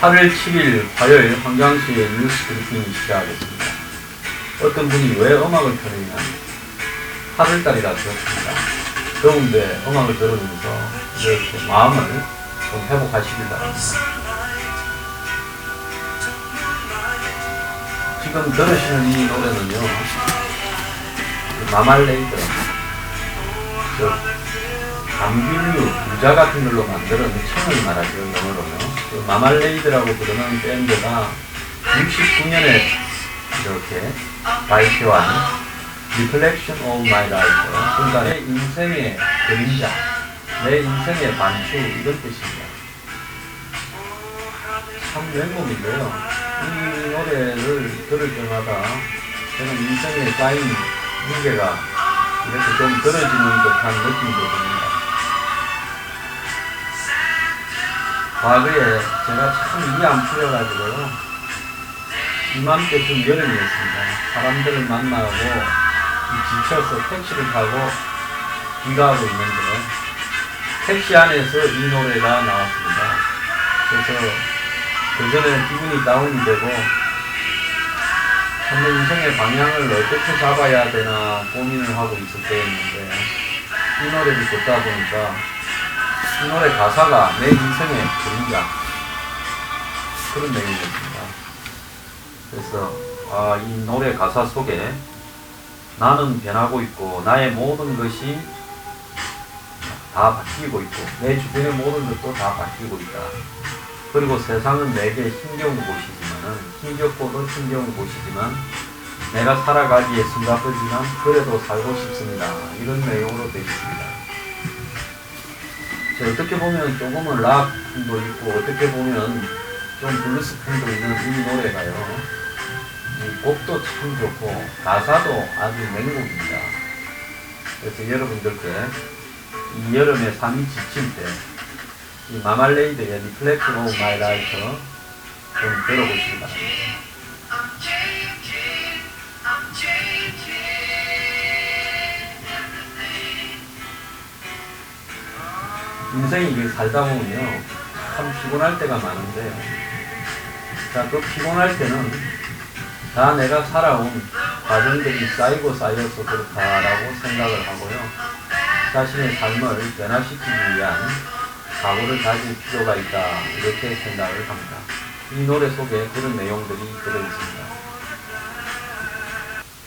8월 7일 화요일 황장수의 뉴스 브리핑이 시작하겠습니다. 어떤 분이 왜 음악을 틀느냐, 8월달이라 그렇습니다. 더운데 음악을 들으면서 이렇게 마음을 좀 회복하시길 바랍니다. 지금 들으시는 이 노래는요, 마말레이드, 감귤류, 유자 같은 걸로 만드는 청을 말하죠, 영어로요. 그 마말레이드라고 부르는 밴드가 69년에 이렇게 발표한 Reflection of My Life, 그러니까 내 인생의 그림자, 내 인생의 반추, 이런 뜻입니다. 참 명곡인데요. 이 노래를 들을 때마다 저는 인생에 쌓인 무게가 이렇게 좀 떨어지는 듯한 느낌도 듭니다. 과거에 제가 참 이해 안 풀려가지고요, 이맘때쯤 여름이었습니다. 사람들을 만나고 지쳐서 택시를 타고 귀가하고 있는데 택시 안에서 이 노래가 나왔습니다. 그래서 그 전에 기분이 다운이 되고 정말 인생의 방향을 어떻게 잡아야 되나 고민을 하고 있을 때였는데, 이 노래를 듣다 보니까 이 노래 가사가 내 인생의 그림자, 그런 내용이었습니다. 그래서 이 노래 가사 속에 나는 변하고 있고 나의 모든 것이 다 바뀌고 있고 내 주변의 모든 것도 다 바뀌고 있다. 그리고 세상은 내게 힘겨운 곳이지만은, 힘겹고도 힘겨운 곳이지만 내가 살아가기에 숨가쁘지만 그래도 살고 싶습니다. 이런 내용으로 되어 있습니다. 어떻게 보면 조금은 락도 있고 어떻게 보면 좀 블루스 풍도 있는 이 노래가요, 이 곡도 참 좋고 가사도 아주 맹곡입니다. 그래서 여러분들께 이 여름에 삶이 지칠 때 이 마말레이드의 Reflection of My Life 좀 들어보시기 바랍니다. 인생이 살다 보면요, 참 피곤할 때가 많은데, 그 피곤할 때는 다 내가 살아온 과정들이 쌓이고 쌓여서 그렇다라고 생각을 하고요, 자신의 삶을 변화시키기 위한 각오를 가질 필요가 있다, 이렇게 생각을 합니다. 이 노래 속에 그런 내용들이 들어있습니다.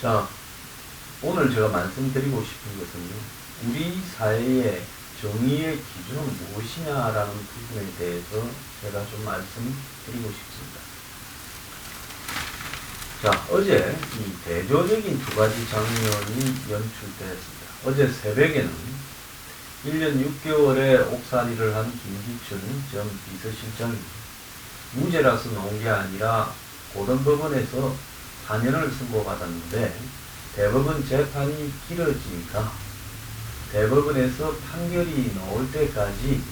자, 오늘 제가 말씀드리고 싶은 것은요, 우리 사회의 정의의 기준은 무엇이냐라는 부분에 대해서 제가 좀 말씀드리고 싶습니다. 자, 어제 이 대조적인 두 가지 장면이 연출되었습니다. 어제 새벽에는 1년 6개월의 옥살이를 한 김기춘 전 비서실장이 무죄라서 나온 게 아니라 고등법원에서 4년을 선고받았는데, 대법원 재판이 길어지니까 대법원에서 판결이 나올 때까지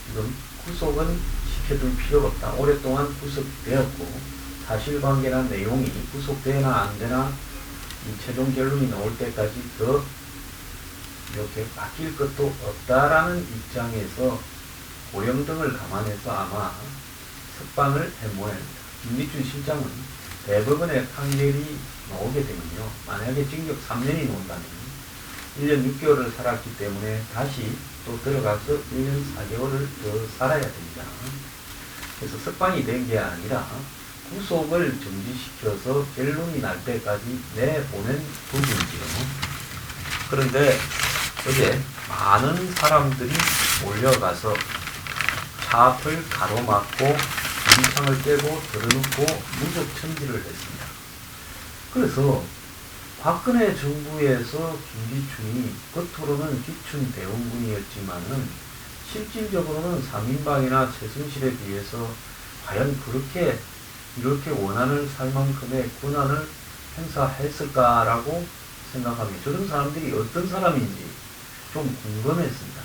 지금 구속은 시켜둘 필요가 없다. 오랫동안 구속되었고 사실관계나 내용이 구속되나 안 되나 이 최종 결론이 나올 때까지 더 이렇게 바뀔 것도 없다라는 입장에서 고령 등을 감안해서 아마 석방을 한 모양입니다. 김기춘 실장은 대법원의 판결이 나오게 되면요, 만약에 징역 3년이 나온다면 1년 6개월을 살았기 때문에 다시 또 들어가서 1년 4개월을 더 살아야 됩니다. 그래서 석방이 된 게 아니라 구속을 정지시켜서 결론이 날 때까지 내보낸 부분이지요. 그런데 어제 많은 사람들이 몰려가서 차 앞을 가로막고 유리창을 깨고 들어놓고 무적 천지를 했습니다. 그래서 박근혜 정부에서 김기춘이 겉으로는 기춘 대원군이었지만은 실질적으로는 3인방이나 최순실에 비해서 과연 이렇게 원한을 살 만큼의 권한을 행사했을까라고 생각하며 저런 사람들이 어떤 사람인지 좀 궁금했습니다.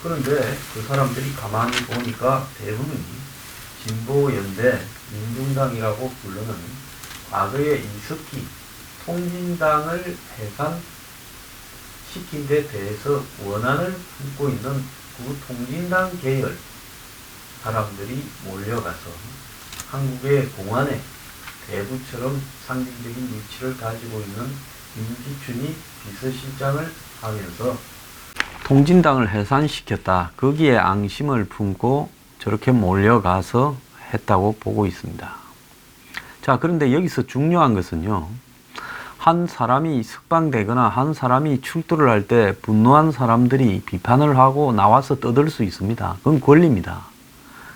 그런데 그 사람들이 가만히 보니까 대부분이 진보연대 민중당이라고 부르는 과거의 이석기 통진당을 해산시킨 데 대해서 원한을 품고 있는 그 통진당 계열 사람들이 몰려가서 한국의 공안의 대부처럼 상징적인 위치를 가지고 있는 김기춘이 비서실장을 하면서 통진당을 해산시켰다. 거기에 앙심을 품고 저렇게 몰려가서 했다고 보고 있습니다. 자, 그런데 여기서 중요한 것은요, 한 사람이 석방되거나 한 사람이 출두를 할 때 분노한 사람들이 비판을 하고 나와서 떠들 수 있습니다. 그건 권리입니다.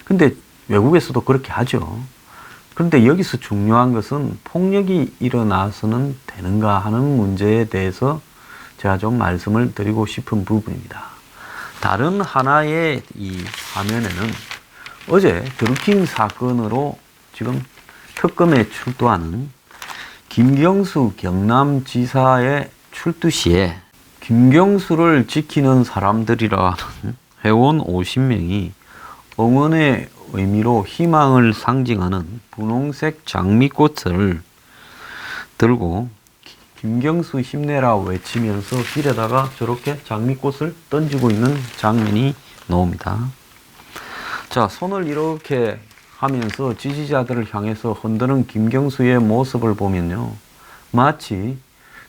근데 외국에서도 그렇게 하죠. 그런데 여기서 중요한 것은 폭력이 일어나서는 되는가 하는 문제에 대해서 제가 좀 말씀을 드리고 싶은 부분입니다. 다른 하나의 이 화면에는 어제 드루킹 사건으로 지금 특검에 출두하는 김경수 경남지사의 출두 시에 김경수를 지키는 사람들이라는 회원 50명이 응원의 의미로 희망을 상징하는 분홍색 장미꽃을 들고 김경수 힘내라 외치면서 길에다가 저렇게 장미꽃을 던지고 있는 장면이 나옵니다. 자, 손을 이렇게 하면서 지지자들을 향해서 흔드는 김경수의 모습을 보면요, 마치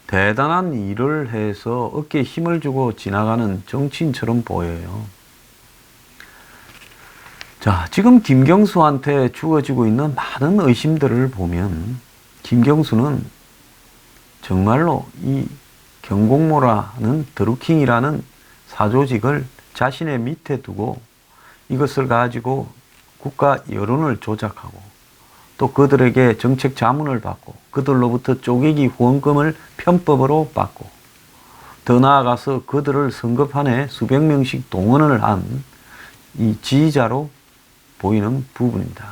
대단한 일을 해서 어깨에 힘을 주고 지나가는 정치인처럼 보여요. 자, 지금 김경수한테 주어지고 있는 많은 의심들을 보면 김경수는 정말로 이 경공모라는 드루킹이라는 사조직을 자신의 밑에 두고 이것을 가지고 국가 여론을 조작하고 또 그들에게 정책 자문을 받고 그들로부터 쪼개기 후원금을 편법으로 받고 더 나아가서 그들을 선거판에 수백 명씩 동원을 한 이 지휘자로 보이는 부분입니다.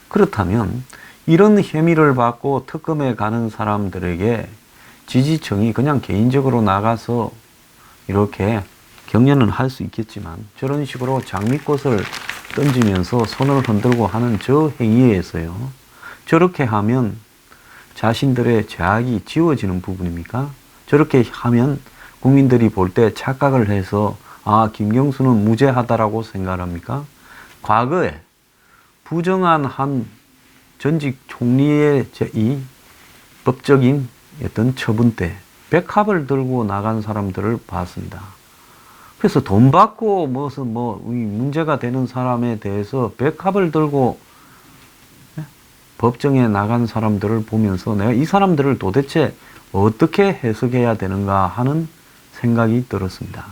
그렇다면 이런 혐의를 받고 특검에 가는 사람들에게 지지층이 그냥 개인적으로 나가서 이렇게 격려는 할 수 있겠지만 저런 식으로 장미꽃을 던지면서 손을 흔들고 하는 저 행위에서요, 저렇게 하면 자신들의 죄악이 지워지는 부분입니까? 저렇게 하면 국민들이 볼 때 착각을 해서 아, 김경수는 무죄하다라고 생각합니까? 과거에 부정한 한 전직 총리의 이 법적인 어떤 처분 때 백합을 들고 나간 사람들을 봤습니다. 그래서 돈 받고 무슨 문제가 되는 사람에 대해서 백합을 들고 법정에 나간 사람들을 보면서 내가 이 사람들을 도대체 어떻게 해석해야 되는가 하는 생각이 들었습니다.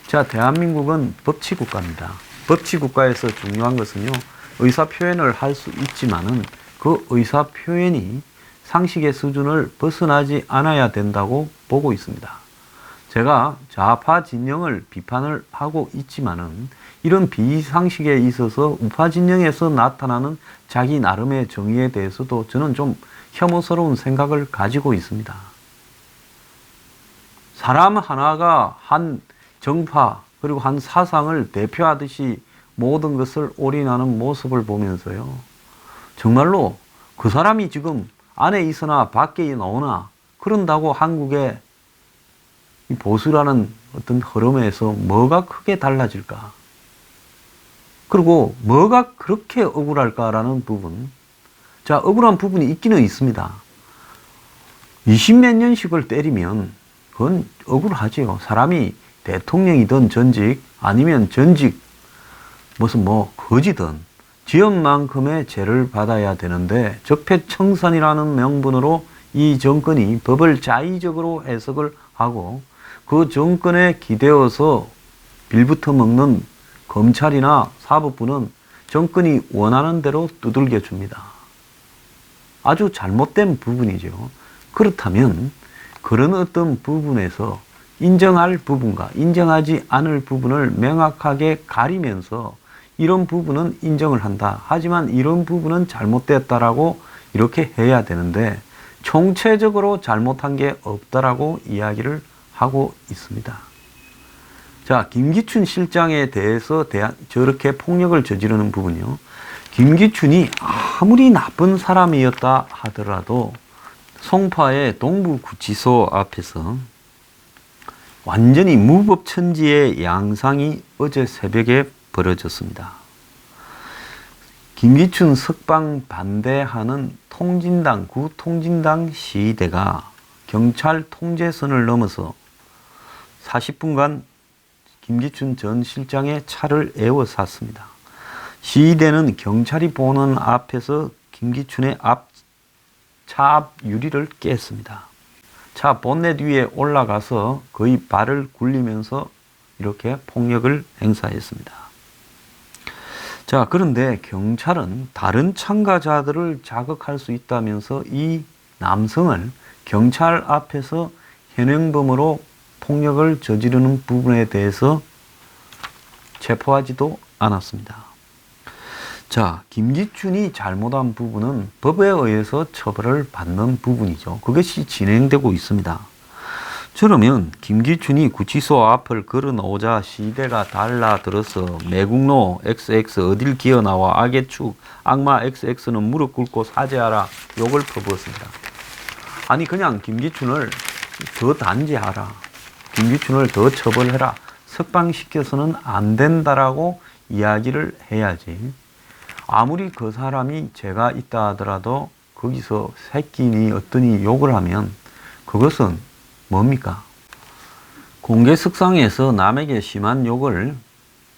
자, 대한민국은 법치국가입니다. 법치국가에서 중요한 것은요, 의사표현을 할 수 있지만은 그 의사표현이 상식의 수준을 벗어나지 않아야 된다고 보고 있습니다. 제가 좌파 진영을 비판을 하고 있지만은 이런 비상식에 있어서 우파 진영에서 나타나는 자기 나름의 정의에 대해서도 저는 좀 혐오스러운 생각을 가지고 있습니다. 사람 하나가 한 정파 그리고 한 사상을 대표하듯이 모든 것을 올인하는 모습을 보면서요, 정말로 그 사람이 지금 안에 있으나 밖에 나오나 그런다고 한국의 이 보수라는 어떤 흐름에서 뭐가 크게 달라질까? 그리고 뭐가 그렇게 억울할까라는 부분. 자, 억울한 부분이 있기는 있습니다. 20몇 년씩을 때리면 그건 억울하지요. 사람이 대통령이든 전직 아니면 전직 무슨 거지든 지연만큼의 죄를 받아야 되는데 적폐청산이라는 명분으로 이 정권이 법을 자의적으로 해석을 하고 그 정권에 기대어서 빌부터 먹는 검찰이나 사법부는 정권이 원하는 대로 두들겨 줍니다. 아주 잘못된 부분이죠. 그렇다면 그런 어떤 부분에서 인정할 부분과 인정하지 않을 부분을 명확하게 가리면서 이런 부분은 인정을 한다. 하지만 이런 부분은 잘못됐다라고 이렇게 해야 되는데 총체적으로 잘못한 게 없다라고 이야기를 하고 있습니다. 자, 김기춘 실장에 대해서 저렇게 폭력을 저지르는 부분이요. 김기춘이 아무리 나쁜 사람이었다 하더라도 송파의 동부구치소 앞에서 완전히 무법천지의 양상이 어제 새벽에 벌어졌습니다. 김기춘 석방 반대하는 통진당, 구통진당 시위대가 경찰 통제선을 넘어서 40분간 김기춘 전 실장의 차를 에워쌌습니다. 시위대는 경찰이 보는 앞에서 김기춘의 차 앞 유리를 깼습니다. 차 본넷 위에 올라가서 거의 발을 굴리면서 이렇게 폭력을 행사했습니다. 자, 그런데 경찰은 다른 참가자들을 자극할 수 있다면서 이 남성을 경찰 앞에서 현행범으로 폭력을 저지르는 부분에 대해서 체포하지도 않았습니다. 자, 김기춘이 잘못한 부분은 법에 의해서 처벌을 받는 부분이죠. 그것이 진행되고 있습니다. 그러면 김기춘이 구치소 앞을 걸어놓자 시대가 달라들어서 매국노 XX 어딜 기어나와 악의 축 악마 XX는 무릎 꿇고 사죄하라 욕을 퍼부었습니다. 아니 그냥 김기춘을 더 단죄하라. 김기춘을 더 처벌해라. 석방시켜서는 안 된다라고 이야기를 해야지. 아무리 그 사람이 죄가 있다 하더라도 거기서 새끼니 어떠니 욕을 하면 그것은 뭡니까? 공개석상에서 남에게 심한 욕을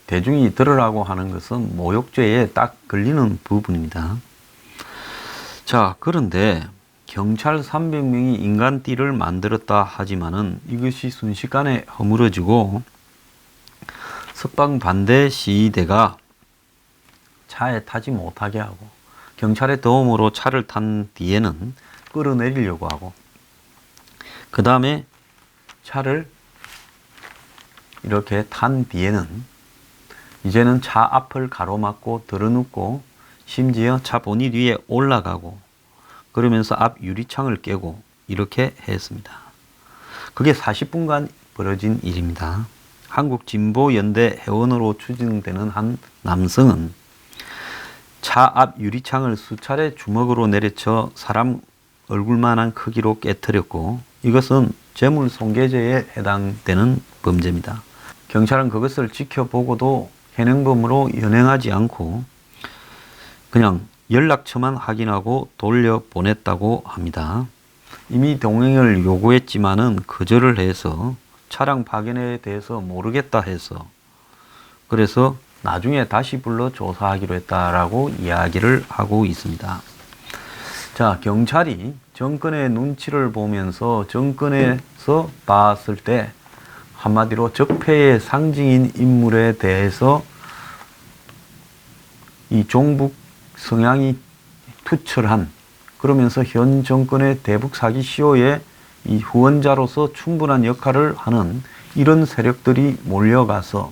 대중이 들으라고 하는 것은 모욕죄에 딱 걸리는 부분입니다. 자, 그런데 경찰 300명이 인간띠를 만들었다 하지만은 이것이 순식간에 허물어지고 석방 반대 시위대가 차에 타지 못하게 하고 경찰의 도움으로 차를 탄 뒤에는 끌어내리려고 하고 그 다음에 차를 이렇게 탄 뒤에는 이제는 차 앞을 가로막고 들어눕고 심지어 차 보닛 위에 올라가고 그러면서 앞 유리창을 깨고 이렇게 했습니다. 그게 40분간 벌어진 일입니다. 한국진보연대 회원으로 추정되는 한 남성은 차 앞 유리창을 수차례 주먹으로 내려쳐 사람 얼굴만한 크기로 깨뜨렸고 이것은 재물손괴죄에 해당되는 범죄입니다. 경찰은 그것을 지켜보고도 현행범으로 연행하지 않고 그냥 연락처만 확인하고 돌려보냈다고 합니다. 이미 동행을 요구했지만은 거절을 해서 차량 파견에 대해서 모르겠다 해서 그래서 나중에 다시 불러 조사하기로 했다라고 이야기를 하고 있습니다. 자, 경찰이 정권의 눈치를 보면서 정권에서 봤을 때 한마디로 적폐의 상징인 인물에 대해서 이 종북 성향이 투철한 그러면서 현 정권의 대북 사기 시효의 이 후원자로서 충분한 역할을 하는 이런 세력들이 몰려가서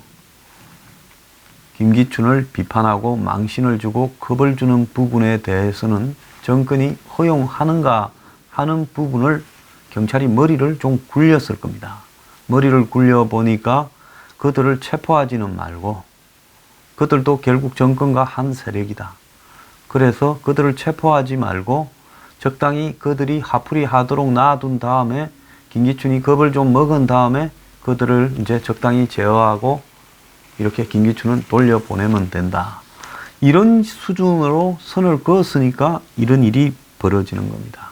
김기춘을 비판하고 망신을 주고 겁을 주는 부분에 대해서는 정권이 허용하는가 하는 부분을 경찰이 머리를 좀 굴렸을 겁니다. 머리를 굴려보니까 그들을 체포하지는 말고 그들도 결국 정권과 한 세력이다. 그래서 그들을 체포하지 말고 적당히 그들이 화풀이 하도록 놔둔 다음에 김기춘이 겁을 좀 먹은 다음에 그들을 이제 적당히 제어하고 이렇게 김기춘은 돌려보내면 된다. 이런 수준으로 선을 그었으니까 이런 일이 벌어지는 겁니다.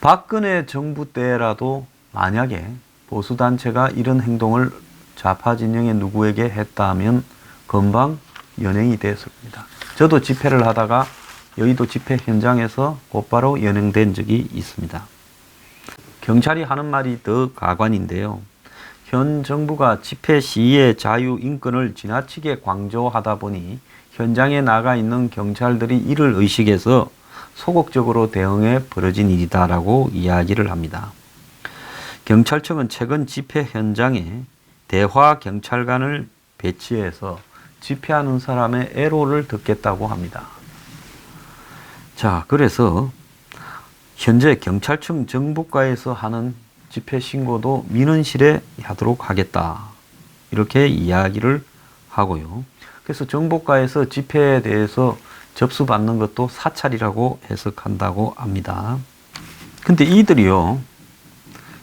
박근혜 정부 때라도 만약에 보수단체가 이런 행동을 좌파 진영의 누구에게 했다면 금방 연행이 됐을 겁니다. 저도 집회를 하다가 여의도 집회 현장에서 곧바로 연행된 적이 있습니다. 경찰이 하는 말이 더 가관인데요. 현 정부가 집회 시위의 자유 인권을 지나치게 강조하다 보니 현장에 나가 있는 경찰들이 이를 의식해서 소극적으로 대응해 벌어진 일이다라고 이야기를 합니다. 경찰청은 최근 집회 현장에 대화 경찰관을 배치해서 집회하는 사람의 애로를 듣겠다고 합니다. 자, 그래서 현재 경찰청 정보과에서 하는 집회 신고도 민원실에 하도록 하겠다. 이렇게 이야기를 하고요. 그래서 정보과에서 집회에 대해서 접수받는 것도 사찰이라고 해석한다고 합니다. 근데 이들이요,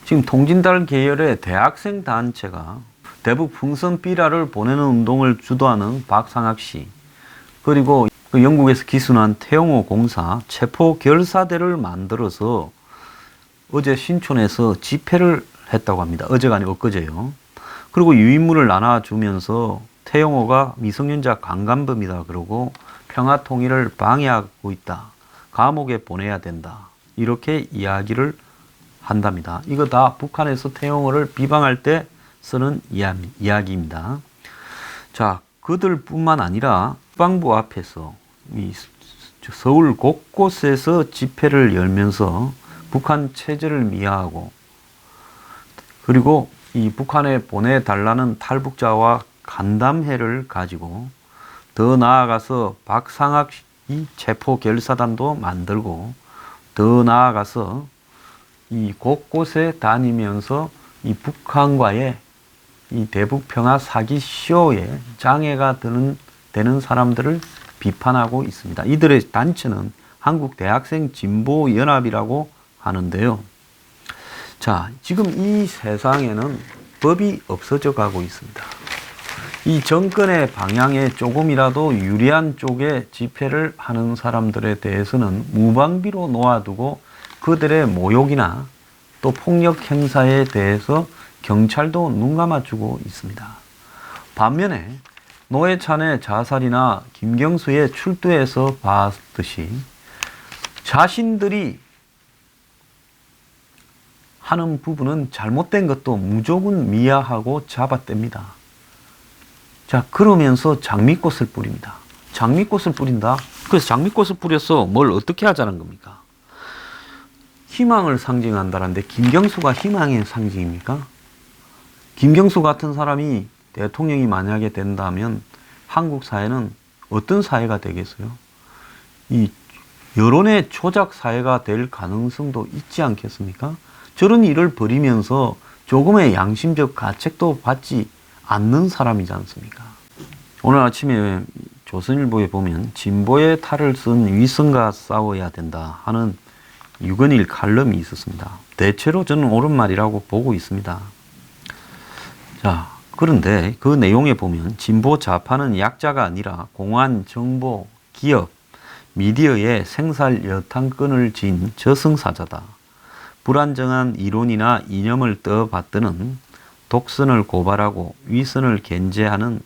지금 통진달 계열의 대학생 단체가 대북 풍선 삐라를 보내는 운동을 주도하는 박상학 씨, 그리고 그 영국에서 기순한 태영호 공사 체포 결사대를 만들어서 어제 신촌에서 집회를 했다고 합니다. 어제가 아니고 엊그제요. 그리고 유인물을 나눠주면서 태영호가 미성년자 강간범이다 그러고 평화 통일을 방해하고 있다. 감옥에 보내야 된다. 이렇게 이야기를 한답니다. 이거 다 북한에서 태영호를 비방할 때 쓰는 이야기입니다. 자, 그들뿐만 아니라 국방부 앞에서 서울 곳곳에서 집회를 열면서 북한 체제를 미화하고 그리고 이 북한에 보내달라는 탈북자와 간담회를 가지고 더 나아가서 박상학 이 체포 결사단도 만들고 더 나아가서 이 곳곳에 다니면서 이 북한과의 이 대북 평화 사기 쇼에 장애가 되는 사람들을 비판하고 있습니다. 이들의 단체는 한국 대학생 진보 연합이라고 하는데요. 자, 지금 이 세상에는 법이 없어져 가고 있습니다. 이 정권의 방향에 조금이라도 유리한 쪽에 집회를 하는 사람들에 대해서는 무방비로 놓아두고 그들의 모욕이나 또 폭력 행사에 대해서 경찰도 눈 감아주고 있습니다. 반면에 노회찬의 자살이나 김경수의 출두에서 봤듯이 자신들이 하는 부분은 잘못된 것도 무조건 미화하고 잡아댑니다. 자, 그러면서 장미꽃을 뿌립니다. 장미꽃을 뿌린다? 그래서 장미꽃을 뿌려서 뭘 어떻게 하자는 겁니까? 희망을 상징한다는데 김경수가 희망의 상징입니까? 김경수 같은 사람이 대통령이 만약에 된다면 한국 사회는 어떤 사회가 되겠어요? 이 여론의 조작 사회가 될 가능성도 있지 않겠습니까? 저런 일을 벌이면서 조금의 양심적 가책도 받지 않는 사람이지 않습니까? 오늘 아침에 조선일보에 보면 진보의 탈을 쓴 위선과 싸워야 된다 하는 유건일 칼럼이 있었습니다. 대체로 저는 옳은 말이라고 보고 있습니다. 자, 그런데 그 내용에 보면 진보 좌파는 약자가 아니라 공안, 정보, 기업, 미디어의 생살 여탕권을 쥔 저승사자다. 불안정한 이론이나 이념을 떠받드는 독선을 고발하고 위선을 견제하는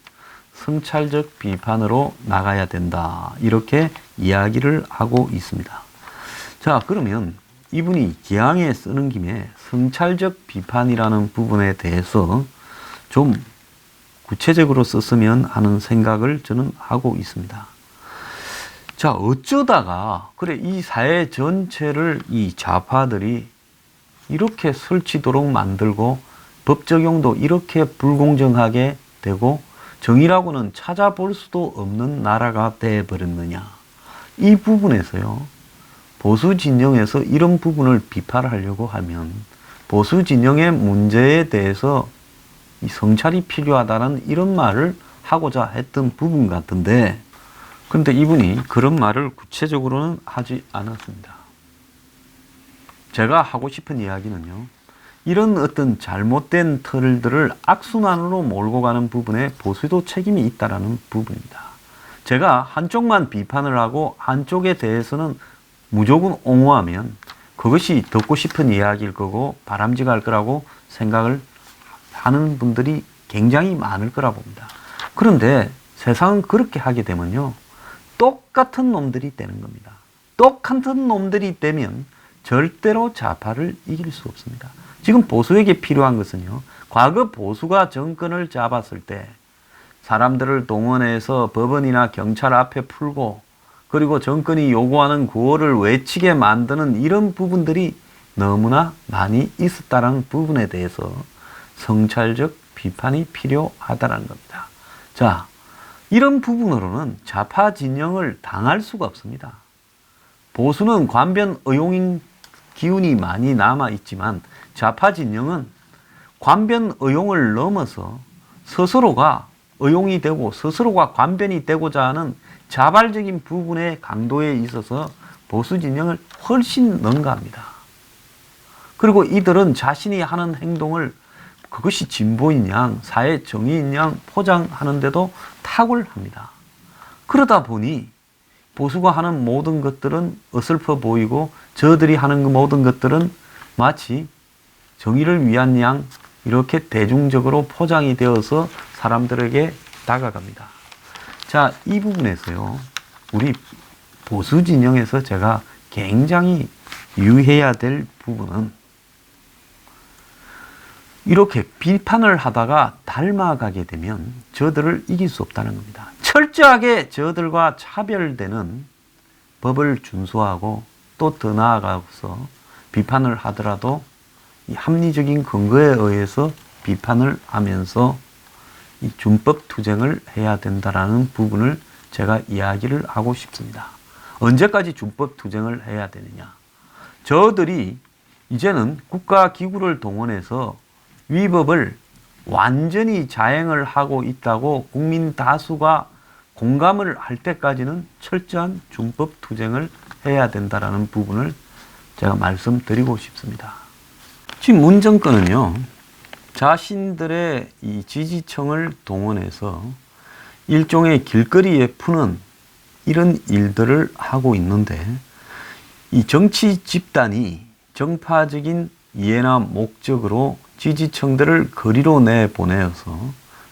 성찰적 비판으로 나가야 된다. 이렇게 이야기를 하고 있습니다. 자, 그러면 이분이 기항에 쓰는 김에 성찰적 비판이라는 부분에 대해서 좀 구체적으로 썼으면 하는 생각을 저는 하고 있습니다. 자, 어쩌다가 그래 이 사회 전체를 이 좌파들이 이렇게 설치도록 만들고 법 적용도 이렇게 불공정하게 되고 정의라고는 찾아볼 수도 없는 나라가 되어버렸느냐. 이 부분에서요. 보수 진영에서 이런 부분을 비판하려고 하면 보수 진영의 문제에 대해서 이 성찰이 필요하다는 이런 말을 하고자 했던 부분 같은데 그런데 이분이 그런 말을 구체적으로는 하지 않았습니다. 제가 하고 싶은 이야기는요. 이런 어떤 잘못된 틀들을 악순환으로 몰고 가는 부분에 보수도 책임이 있다는 부분입니다. 제가 한쪽만 비판을 하고 한쪽에 대해서는 무조건 옹호하면 그것이 듣고 싶은 이야기일 거고 바람직할 거라고 생각을 하는 분들이 굉장히 많을 거라 봅니다. 그런데 세상은 그렇게 하게 되면요. 똑같은 놈들이 되는 겁니다. 똑같은 놈들이 되면 절대로 좌파를 이길 수 없습니다. 지금 보수에게 필요한 것은요. 과거 보수가 정권을 잡았을 때 사람들을 동원해서 법원이나 경찰 앞에 풀고 그리고 정권이 요구하는 구호를 외치게 만드는 이런 부분들이 너무나 많이 있었다는 부분에 대해서 성찰적 비판이 필요하다는 겁니다. 자, 이런 부분으로는 좌파 진영을 당할 수가 없습니다. 보수는 관변 의용인 기운이 많이 남아있지만 좌파 진영은 관변 의용을 넘어서 스스로가 의용이 되고 스스로가 관변이 되고자 하는 자발적인 부분의 강도에 있어서 보수 진영을 훨씬 능가합니다. 그리고 이들은 자신이 하는 행동을 그것이 진보인 양, 사회 정의인 양 포장하는데도 탁월합니다. 그러다 보니 보수가 하는 모든 것들은 어설퍼 보이고 저들이 하는 모든 것들은 마치 정의를 위한 양 이렇게 대중적으로 포장이 되어서 사람들에게 다가갑니다. 자, 이 부분에서요. 우리 보수 진영에서 제가 굉장히 유의해야 될 부분은 이렇게 비판을 하다가 닮아가게 되면 저들을 이길 수 없다는 겁니다. 철저하게 저들과 차별되는 법을 준수하고 또 더 나아가서 비판을 하더라도 이 합리적인 근거에 의해서 비판을 하면서 이 준법 투쟁을 해야 된다라는 부분을 제가 이야기를 하고 싶습니다. 언제까지 준법 투쟁을 해야 되느냐? 저들이 이제는 국가기구를 동원해서 위법을 완전히 자행을 하고 있다고 국민 다수가 공감을 할 때까지는 철저한 준법 투쟁을 해야 된다라는 부분을 제가 말씀드리고 싶습니다. 지금 문정권은요, 자신들의 이 지지층을 동원해서 일종의 길거리에 푸는 이런 일들을 하고 있는데, 이 정치 집단이 정파적인 이해나 목적으로 지지층들을 거리로 내보내어서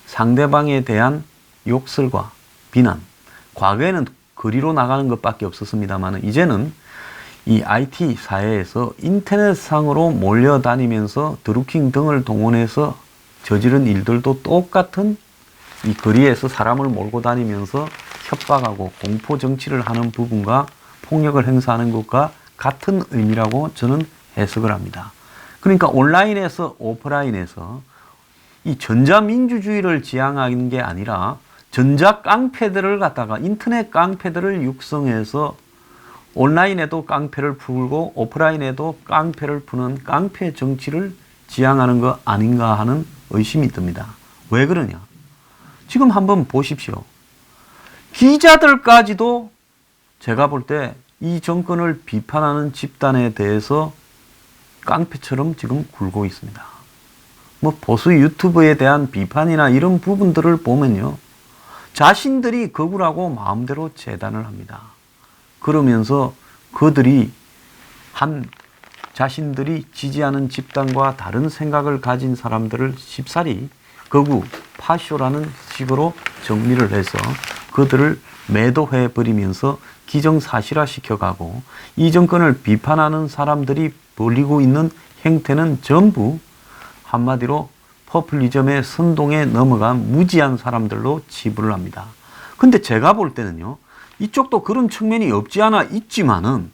상대방에 대한 욕설과 비난, 과거에는 거리로 나가는 것밖에 없었습니다만 이제는 이 IT 사회에서 인터넷상으로 몰려다니면서 드루킹 등을 동원해서 저지른 일들도 똑같은 이 거리에서 사람을 몰고 다니면서 협박하고 공포 정치를 하는 부분과 폭력을 행사하는 것과 같은 의미라고 저는 해석을 합니다. 그러니까 온라인에서 오프라인에서 이 전자민주주의를 지향하는 게 아니라 전자 깡패들을 갖다가 인터넷 깡패들을 육성해서 온라인에도 깡패를 풀고 오프라인에도 깡패를 푸는 깡패 정치를 지향하는 거 아닌가 하는 의심이 듭니다. 왜 그러냐? 지금 한번 보십시오. 기자들까지도 제가 볼 때 이 정권을 비판하는 집단에 대해서 깡패처럼 지금 굴고 있습니다. 뭐 보수 유튜브에 대한 비판이나 이런 부분들을 보면요, 자신들이 거부라고 마음대로 재단을 합니다. 그러면서 그들이 자신들이 지지하는 집단과 다른 생각을 가진 사람들을 쉽사리 거구, 파쇼라는 식으로 정리를 해서 그들을 매도해 버리면서 기정사실화 시켜가고, 이 정권을 비판하는 사람들이 벌이고 있는 행태는 전부 한마디로 포퓰리즘의 선동에 넘어간 무지한 사람들로 치부를 합니다. 근데 제가 볼 때는요, 이쪽도 그런 측면이 없지 않아 있지만은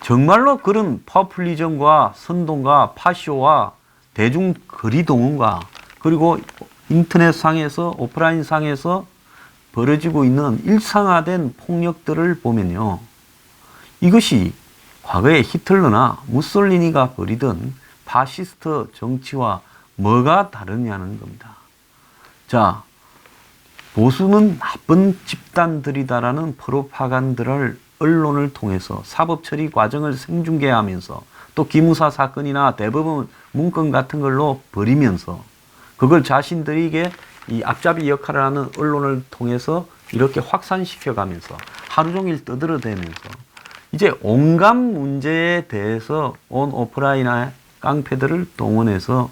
정말로 그런 포퓰리즘과 선동과 파쇼와 대중 거리동원과 그리고 인터넷상에서 오프라인상에서 벌어지고 있는 일상화된 폭력들을 보면요, 이것이 과거에 히틀러나 무솔리니가 벌이던 파시스트 정치와 뭐가 다르냐는 겁니다. 자, 보수는 나쁜 집단들이다라는 프로파간다를 언론을 통해서 사법 처리 과정을 생중계하면서 또 기무사 사건이나 대법원 문건 같은 걸로 벌이면서 그걸 자신들에게 이 앞잡이 역할을 하는 언론을 통해서 이렇게 확산시켜가면서 하루 종일 떠들어대면서 이제 온갖 문제에 대해서 온 오프라인의 깡패들을 동원해서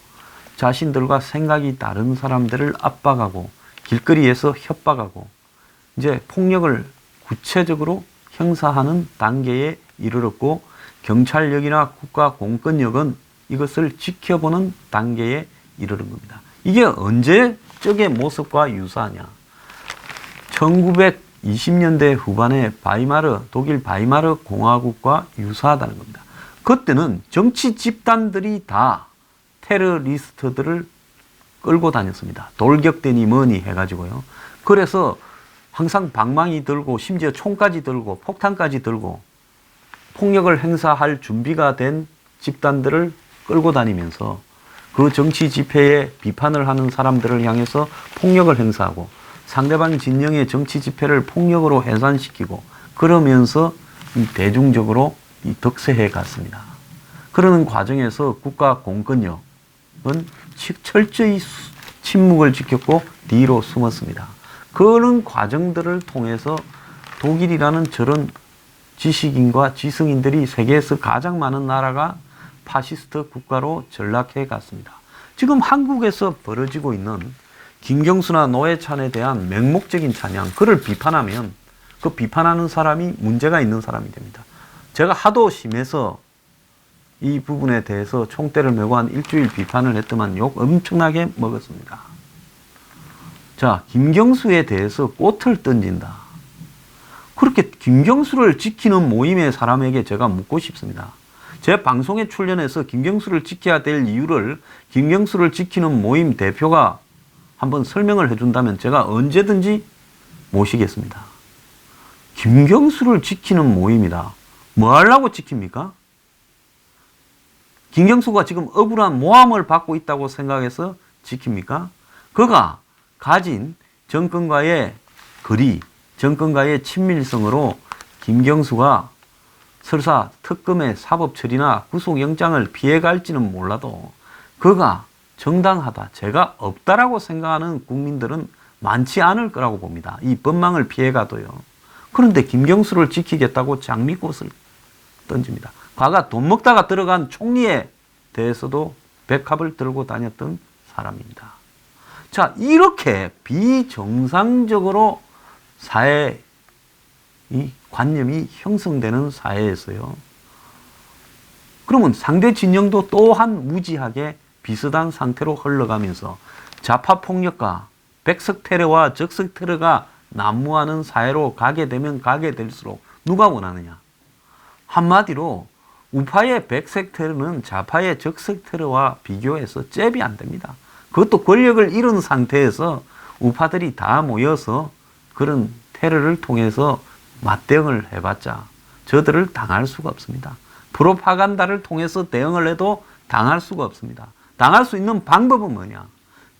자신들과 생각이 다른 사람들을 압박하고 길거리에서 협박하고 이제 폭력을 구체적으로 형사하는 단계에 이르렀고, 경찰력이나 국가 공권력은 이것을 지켜보는 단계에 이르는 겁니다. 이게 언제적의 모습과 유사하냐? 1920년대 후반에 독일 바이마르 공화국과 유사하다는 겁니다. 그때는 정치 집단들이 다 테러리스트들을 끌고 다녔습니다. 돌격대니 뭐니 해가지고요. 그래서 항상 방망이 들고 심지어 총까지 들고 폭탄까지 들고 폭력을 행사할 준비가 된 집단들을 끌고 다니면서 그 정치 집회에 비판을 하는 사람들을 향해서 폭력을 행사하고 상대방 진영의 정치 집회를 폭력으로 해산시키고 그러면서 대중적으로 득세해 갔습니다. 그러는 과정에서 국가 공권력은 철저히 침묵을 지켰고 뒤로 숨었습니다. 그런 과정들을 통해서 독일이라는 저런 지식인과 지성인들이 세계에서 가장 많은 나라가 파시스트 국가로 전락해 갔습니다. 지금 한국에서 벌어지고 있는 김경수나 노회찬에 대한 맹목적인 찬양, 그를 비판하면 그 비판하는 사람이 문제가 있는 사람이 됩니다. 제가 하도 심해서 이 부분에 대해서 총대를 메고 한 일주일 비판을 했더만 욕 엄청나게 먹었습니다. 자, 김경수에 대해서 꽃을 던진다. 그렇게 김경수를 지키는 모임의 사람에게 제가 묻고 싶습니다. 제 방송에 출연해서 김경수를 지켜야 될 이유를 김경수를 지키는 모임 대표가 한번 설명을 해준다면 제가 언제든지 모시겠습니다. 김경수를 지키는 모임이다. 뭐 하려고 지킵니까? 김경수가 지금 억울한 모함을 받고 있다고 생각해서 지킵니까? 그가 가진 정권과의 거리, 정권과의 친밀성으로 김경수가 설사 특검의 사법 처리나 구속영장을 피해갈지는 몰라도 그가 정당하다, 죄가 없다라고 생각하는 국민들은 많지 않을 거라고 봅니다. 이 법망을 피해가도요. 그런데 김경수를 지키겠다고 장미꽃을 던집니다. 과거 돈 먹다가 들어간 총리에 대해서도 백합을 들고 다녔던 사람입니다. 자, 이렇게 비정상적으로 사회 이 관념이 형성되는 사회에서요. 그러면 상대 진영도 또한 무지하게 비슷한 상태로 흘러가면서 좌파 폭력과 백석 테러와 적석 테러가 난무하는 사회로 가게 되면 가게 될수록 누가 원하느냐? 한마디로 우파의 백색 테러는 좌파의 적석 테러와 비교해서 잽이 안 됩니다. 그것도 권력을 잃은 상태에서 우파들이 다 모여서 그런 테러를 통해서 맞대응을 해봤자 저들을 당할 수가 없습니다. 프로파간다를 통해서 대응을 해도 당할 수가 없습니다. 당할 수 있는 방법은 뭐냐?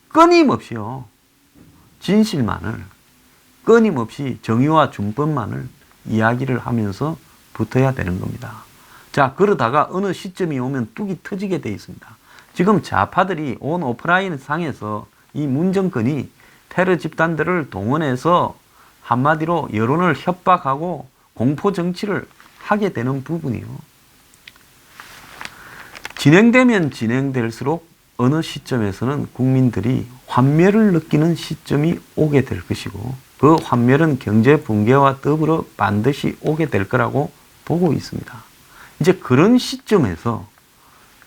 끊임없이요. 진실만을, 끊임없이 정의와 준법만을 이야기를 하면서 붙어야 되는 겁니다. 자, 그러다가 어느 시점이 오면 뚝이 터지게 돼 있습니다. 지금 좌파들이 온 오프라인 상에서 이 문정권이 테러 집단들을 동원해서 한마디로 여론을 협박하고 공포 정치를 하게 되는 부분이요. 진행되면 진행될수록 어느 시점에서는 국민들이 환멸을 느끼는 시점이 오게 될 것이고 그 환멸은 경제 붕괴와 더불어 반드시 오게 될 거라고 보고 있습니다. 이제 그런 시점에서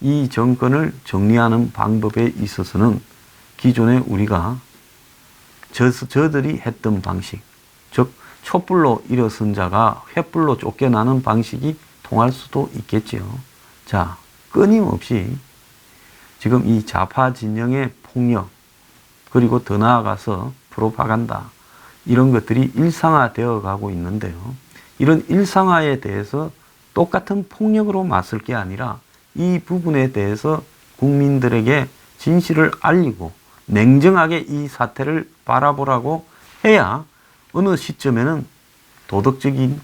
이 정권을 정리하는 방법에 있어서는 기존에 우리가 저들이 했던 방식, 즉 촛불로 일어선 자가 횃불로 쫓겨나는 방식이 통할 수도 있겠지요. 자, 끊임없이 지금 이 좌파 진영의 폭력, 그리고 더 나아가서 프로파간다, 이런 것들이 일상화되어 가고 있는데요. 이런 일상화에 대해서 똑같은 폭력으로 맞설 게 아니라 이 부분에 대해서 국민들에게 진실을 알리고 냉정하게 이 사태를 바라보라고 해야 어느 시점에는 도덕적인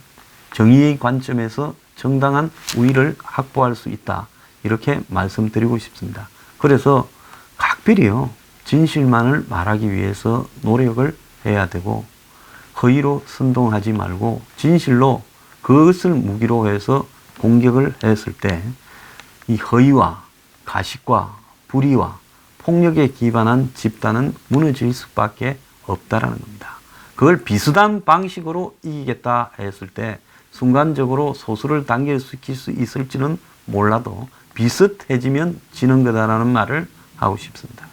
정의의 관점에서 정당한 우위를 확보할 수 있다. 이렇게 말씀드리고 싶습니다. 그래서 각별히요, 진실만을 말하기 위해서 노력을 해야 되고 허위로 선동하지 말고 진실로 그것을 무기로 해서 공격을 했을 때 이 허위와 가식과 불의와 폭력에 기반한 집단은 무너질 수밖에 없다라는 겁니다. 그걸 비슷한 방식으로 이기겠다 했을 때 순간적으로 소수를 단결시킬 수 있을지는 몰라도 비슷해지면 지는 거다라는 말을 하고 싶습니다.